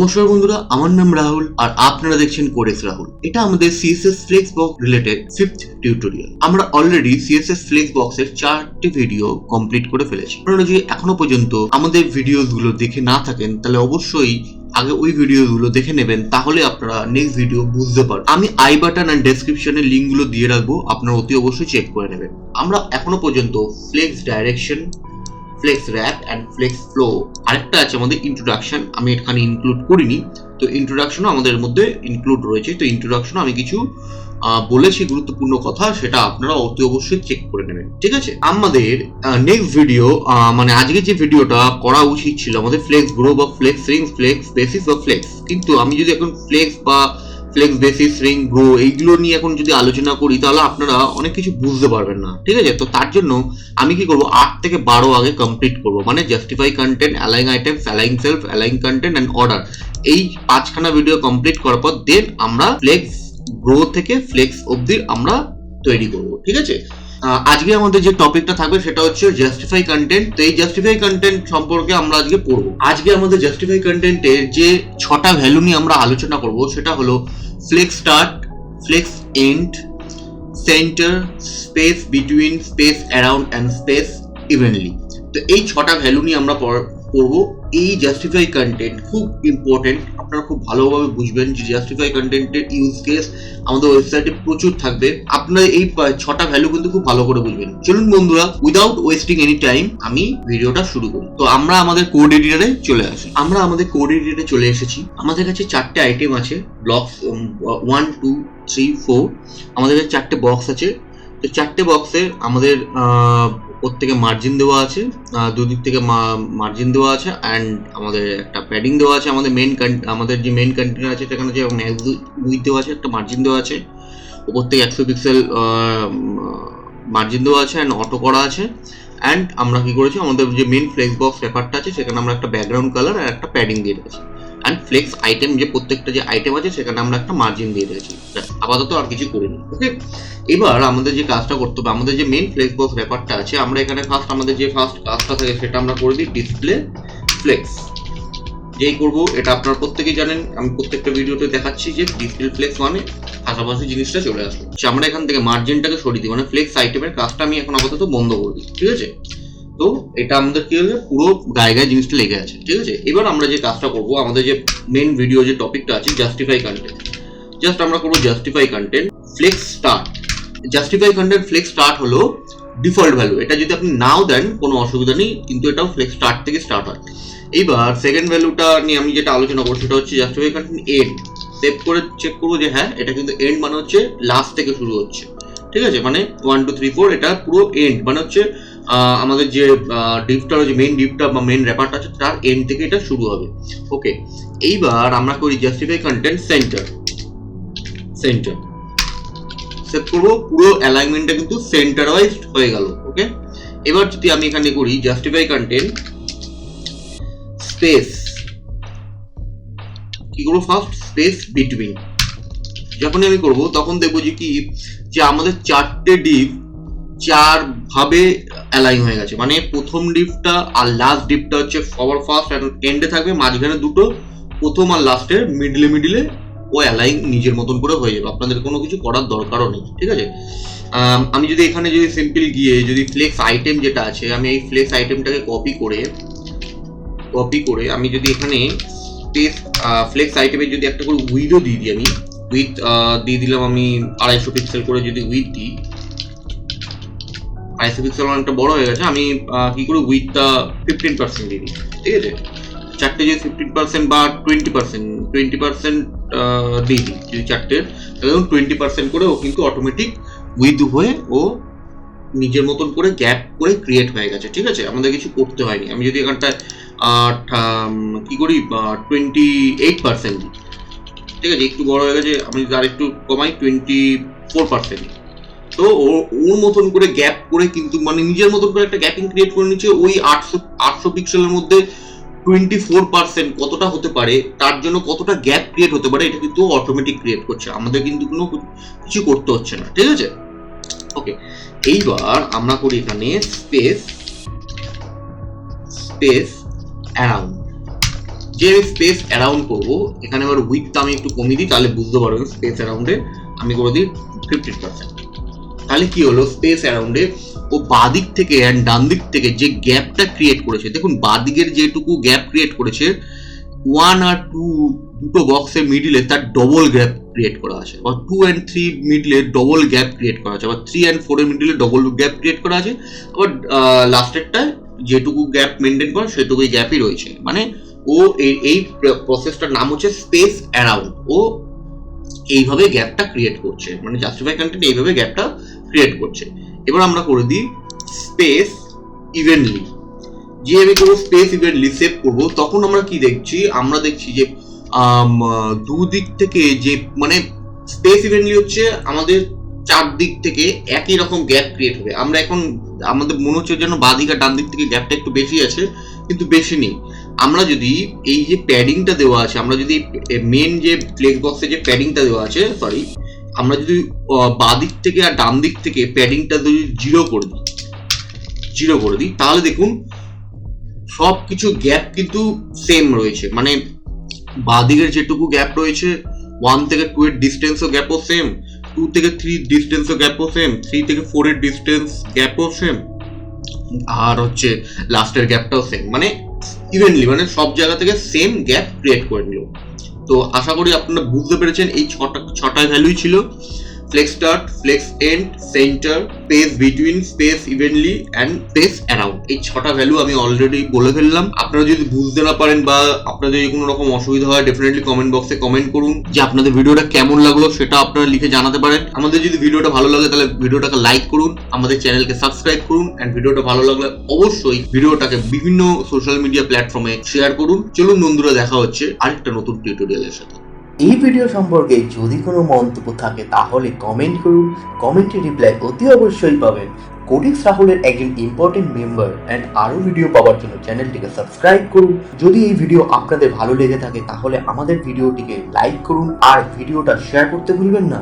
নমস্কার বন্ধুরা, আমার নাম রাহুল আর আপনারা দেখছেন কোডেক্স রাহুল। এটা আমাদের CSS Flexbox related 5th tutorial. আমরা অলরেডি CSS Flexbox এর 4টি ভিডিও কমপ্লিট করে ফেলেছি। আপনারা যদি এখনো পর্যন্ত আমাদের ভিডিওগুলো দেখে না থাকেন তাহলে অবশ্যই আগে ওই ভিডিওগুলো দেখে নেবেন, তাহলে আপনারা নেক্সট ভিডিও বুঝতে পারবেন। আমি আই বাটন আর ডেসক্রিপশনে লিঙ্কগুলো দিয়ে রাখবো, আপনারা অতি অবশ্যই চেক করে নেবেন। আমরা এখনো পর্যন্ত flex direction, flex wrap and flex flow, আরেকটা আছে আমাদের ইন্ট্রোডাকশন, আমি এখানে ইনক্লুড করিনি, তো ইন্ট্রোডাকশনও আমাদের মধ্যে ইনক্লুড রয়েছে। তো ইন্ট্রোডাকশনও আমি কিছু বলেছি গুরুত্বপূর্ণ কথা, সেটা আপনারা অতি অবশ্যই চেক করে নেবেন, ঠিক আছে। আমাদের নেক্সট ভিডিও মানে আজকে যে ভিডিওটা করা উচিত ছিল আমাদের ফ্লেক্স গ্রো বা ফ্লেক্স রিং, ফ্লেক্স বেসিস বা ফ্লেক্স, কিন্তু আমি যদি এখন ফ্লেক্স বা ফ্লেক্স বেসিস, রিং, গ্রো এইগুলো নিয়ে এখন যদি আলোচনা করি তাহলে আপনারা অনেক কিছু বুঝতে পারবেন না, ঠিক আছে। তো তার জন্য আমি কি করবো, 8 থেকে 12 আগে কমপ্লিট করবো, মানে justify content, align items, align self, align content and order, এই 5খানা ভিডিও কমপ্লিট করার পর দেন আমরা ফ্লেক্স গ্রো থেকে ফ্লেক্স অবধি আমরা তৈরি করবো, ঠিক আছে। আজকে আমাদের যে টপিকটা থাকবে সেটা হচ্ছে জাস্টিফাই কন্টেন্ট। তো এই জাস্টিফাই কন্টেন্ট সম্পর্কে আমরা আজকে পড়বো। আজকে আমাদের জাস্টিফাই কন্টেন্টের যে 6টা ভ্যালু নিয়ে আমরা আলোচনা করব সেটা হলো flex start, flex end, center, space between, space around and space evenly. তো এই 6টা ভ্যালু নিয়ে আমরা পড়বো। এই জাস্টিফাই কন্টেন্ট খুব ইম্পর্টেন্ট, আপনারা খুব ভালোভাবে বুঝবেন যে জাস্টিফাই কন্টেন্টের ইউজ কেস আমাদের ওয়েবসাইটে প্রচুর থাকবে। আপনারা এই 6টা ভ্যালু কিন্তু খুব ভালো করে বুঝবেন। চলুন বন্ধুরা, উইদাউট ওয়েস্টিং এনি টাইম আমি ভিডিওটা শুরু করি। তো আমরা আমাদের কোড এডিটরে চলে আসি। আমরা আমাদের কোড এডিটরে চলে এসেছি। আমাদের কাছে 4টে আইটেম আছে, ব্লকস 1 2 3 4, আমাদের কাছে 4টে বক্স আছে। তো 4টে বক্সে আমাদের প্রত্যেকে মার্জিন দেওয়া আছে, দুদিক থেকে মার্জিন দেওয়া আছে, অ্যান্ড আমাদের একটা প্যাডিং দেওয়া আছে। আমাদের যে মেইন কন্টেনার আছে সেখানে যে ম্যাক্স উইথ দেওয়া আছে, একটা মার্জিন দেওয়া আছে, ওপর থেকে 100 পিক্সেল মার্জিন দেওয়া আছে, অ্যান্ড অটো করা আছে। অ্যান্ড আমরা কি করেছি, আমাদের যে মেইন ফ্লেক্স বক্স ব্যাপারটা আছে সেখানে আমরা একটা ব্যাকগ্রাউন্ড কালার আর একটা প্যাডিং দিয়ে রেখেছি। অ্যান্ড ফ্লেক্স আইটেম, যে প্রত্যেকটা যে আইটেম আছে সেখানে আমরা একটা মার্জিন দিয়ে রেখেছি। আপাতত আর কিছু করিনি, ওকে। এবার আমাদের যে কাজটা করতে হবে, আমাদের যে মেইন ফ্লেক্স বক্স ব্যাপারটা আছে, আমরা এখানে আমাদের যে ফার্স্ট কাজটা থাকে সেটা আমরা করে দিই ডিসপ্লে ফ্লেক্স। যেই করবো এটা আপনারা প্রত্যেকেই জানেন, আমি প্রত্যেকটা ভিডিওতে দেখাচ্ছি যে ডিসপ্লে ফ্লেক্স মানে পাশাপাশি জিনিসটা চলে আসবে। আমরা এখান থেকে মার্জিনটাকে সরিয়ে দিই, মানে ফ্লেক্স আইটেমের কাজটা আমি এখন আপাতত বন্ধ করে দিই, ঠিক আছে। তো এটা আমাদের কি হলো, পুরো গায়ে গায়ে জিনিসটা লেগে আছে, ঠিক আছে। এবার আমরা যে কাজটা করবো, আমাদের যে মেইন ভিডিও যে টপিকটা আছে জাস্টিফাই কন্টেন্ট, জাস্ট আমরা করবো justify content flex start. Justify content flex start হলো ডিফল্ট ভ্যালু, এটা যদি আপনি নাও দেন কোনো অসুবিধা নেই, কিন্তু এটাও ফ্লেক্স স্টার্ট থেকে স্টার্ট হয়। এইবার সেকেন্ড ভ্যালুটা নিয়ে আমি যেটা আলোচনা করবো সেটা হচ্ছে জাস্টিফাই কন্টেন্ট এন্ড। সেভ করে চেক করবো যে হ্যাঁ এটা কিন্তু এন্ড, মানে হচ্ছে লাস্ট থেকে শুরু হচ্ছে, ঠিক আছে। মানে 1 2 3 4 এটা পুরো এন্ড, মানে হচ্ছে আমাদের যে ডিপটা যে মেইন ডিপটা বা মেইন র্যাপারটা আছে তার এন্ড থেকে এটা শুরু হবে, ওকে। এইবার আমরা করি জাস্টিফাই কন্টেন্ট সেন্টার। সেভ করবো, পুরো অ্যালাইনমেন্টটা কিন্তু সেন্টার ওয়াইজ হয়ে গেল, ওকে। এবার যদি আমি এখানে করি জাস্টিফাই কন্টেন্ট স্পেস, কি করবো ফার্স্ট স্পেস বিটুইন। যখনই আমি করবো তখন দেখবো যে কি, যে আমাদের 4টে ডিপ 4 ভাবে অ্যালাইন হয়ে গেছে, মানে প্রথম ডিপটা আর লাস্ট ডিপটা হচ্ছে সবার ফার্স্ট এন্ডে থাকবে, মাঝখানে দুটো প্রথম আর লাস্টের মিডলে ও অ্যালাইন নিজের মতন করে হয়ে যাবে, আপনাদের কোনো কিছু করার দরকারও নেই, ঠিক আছে। আমি যদি এখানে যদি সিম্পল গিয়ে যদি ফ্লেক্স আইটেম যেটা আছে, আমি এই ফ্লেক্স আইটেমটাকে কপি করে আমি যদি এখানে স্পেস ফ্লেক্স আইটেমের যদি একটা করে উইথও দিয়ে দিই, আমি উইথ দিয়ে দিলাম, আমি 250 পিক্সেল করে যদি উইথ দিই, 250 পিক্সেল অনেকটা বড় হয়ে গেছে, আমি কি করে উইথটা 15% দিয়ে দিই, ঠিক আছে। 4টে যদি 15% বা 20% দিয়ে দিই যদি 4টের, তাহলে 20% করে ও কিন্তু অটোমেটিক উইথ হয়ে ও নিজের মতন করে গ্যাপ করে ক্রিয়েট হয়ে গেছে, ঠিক আছে। আমাদের কিছু করতে হয়নি। আমি যদি এখানটায় কি করি 28% দিই, ঠিক আছে, একটু বড় হয়ে গেছে, আমি আর একটু কমাই 24%। তো ওর মতন করে গ্যাপ করে কিন্তু মানে নিজের মতন করে একটা গ্যাপিং ক্রিয়েট করে নিচ্ছে। ওই 800 পিক্সেলের মধ্যে 24% কতটা হতে পারে, তার জন্য কতটা গ্যাপ ক্রিয়েট হতে পারে, এটা কিন্তু অটোমেটিক ক্রিয়েট করছে, আমাদের কিন্তু কোনো কিছু করতে হচ্ছে না, ঠিক আছে, ওকে। এইবার আমরা করি এখানে স্পেস অ্যারাউন্ড, যে আমি স্পেস অ্যারাউন্ড করবো, এখানে আবার উইথ আমি একটু কমিয়ে দিই, তাহলে বুঝতে পারবেন। স্পেস অ্যারাউন্ডে আমি করে দিই 50%। তাহলে কি হলো, স্পেস অ্যারাউন্ডে ও বাদিক থেকে অ্যান্ড ডান দিক থেকে যে গ্যাপটা ক্রিয়েট করেছে, দেখুন বাদিকের যেটুকু গ্যাপ ক্রিয়েট করেছে 1 আর 2 দুটো বক্সের মিডিলে তার ডবল গ্যাপ ক্রিয়েট করা আছে, বা 2 and 3 মিডলে ডবল গ্যাপ ক্রিয়েট করা আছে, বা 3 and 4 এর মিডলে ডবল গ্যাপ ক্রিয়েট করা আছে, আবার লাস্টেরটায় যেটুকু গ্যাপ মেনটেন করে সেটুকুই গ্যাপই রয়েছে। মানে ও এই প্রসেসটার নাম হচ্ছে স্পেস অ্যারাউন্ড। ও এইভাবে গ্যাপটা ক্রিয়েট করছে, মানে জাস্টিফাই কন্টেন্ট এইভাবে গ্যাপটা ক্রিয়েট করছে। এবার আমরা করে দিই স্পেস ইভেন্টলি। যে আমি কোনো স্পেস ইভেন্টলি সেভ করবো, তখন আমরা কি দেখছি, আমরা দেখছি যে দুদিক থেকে যে মানে স্পেস ইভেন্টলি হচ্ছে আমাদের চারদিক থেকে একই রকম গ্যাপ ক্রিয়েট হবে। আমরা এখন আমাদের মনে হচ্ছে যেন বাঁদিক আর ডান দিক থেকে গ্যাপটা একটু বেশি আছে, কিন্তু বেশি নেই। আমরা যদি এই যে প্যাডিংটা দেওয়া আছে, আমরা যদি মেন যে ফ্লেক্স বক্সে যে প্যাডিংটা দেওয়া আছে, সরি, আমরা যদি বাঁদিক থেকে আর ডান দিক থেকে প্যাডিংটা যদি জিরো করে দিই, তাহলে দেখুন সব কিছু গ্যাপ কিন্তু সেম রয়েছে। মানে বাঁদিকের যেটুকু গ্যাপ রয়েছে 1 থেকে 2 এর ডিস্টেন্সও গ্যাপও সেম, 2 থেকে 3 ডিস্টেন্সও গ্যাপও সেম, 3 থেকে 4 এর ডিস্টেন্স গ্যাপও সেম, আর হচ্ছে লাস্টের গ্যাপটাও সেম। মানে ইভেনলি, মানে সব জায়গা থেকে সেম গ্যাপ ক্রিয়েট করে নিল। তো আশা করি আপনারা বুঝতে পেরেছেন। এই ছটা ভ্যালুই ছিল: flex start, flex end, center, space between, space evenly and space around. এই ছটা ভ্যালু আমি অলরেডি বলে ফেললাম। আপনারা যদি বুঝতে না পারেন বা আপনাদের যদি কোনো রকম অসুবিধা হয়, ডেফিনেটলি কমেন্ট বক্সে কমেন্ট করুন যে আপনাদের ভিডিওটা কেমন লাগলো, সেটা আপনারা লিখে জানাতে পারেন। আমাদের যদি ভিডিওটা ভালো লাগে তাহলে ভিডিওটাকে লাইক করুন, আমাদের চ্যানেলকে সাবস্ক্রাইব করুন, এন্ড ভিডিওটা ভালো লাগলে অবশ্যই ভিডিওটাকে বিভিন্ন সোশ্যাল মিডিয়া প্ল্যাটফর্মে শেয়ার করুন। চলুন বন্ধুরা, দেখা হচ্ছে আরেকটা নতুন টিউটোরিয়ালের সাথে। এই ভিডিও সম্পর্কে যদি কোনো মন্তব্য থাকে তাহলে কমেন্ট করুন, কমেন্টে রিপ্লাই অতি অবশ্যই পাবেন। কোডেক্স রাহুলের একজন ইম্পর্টেন্ট মেম্বার অ্যান্ড আরও ভিডিও পাওয়ার জন্য চ্যানেলটিকে সাবস্ক্রাইব করুন। যদি এই ভিডিও আপনাদের ভালো লেগে থাকে তাহলে আমাদের ভিডিওটিকে লাইক করুন আর ভিডিওটা শেয়ার করতে ভুলবেন না।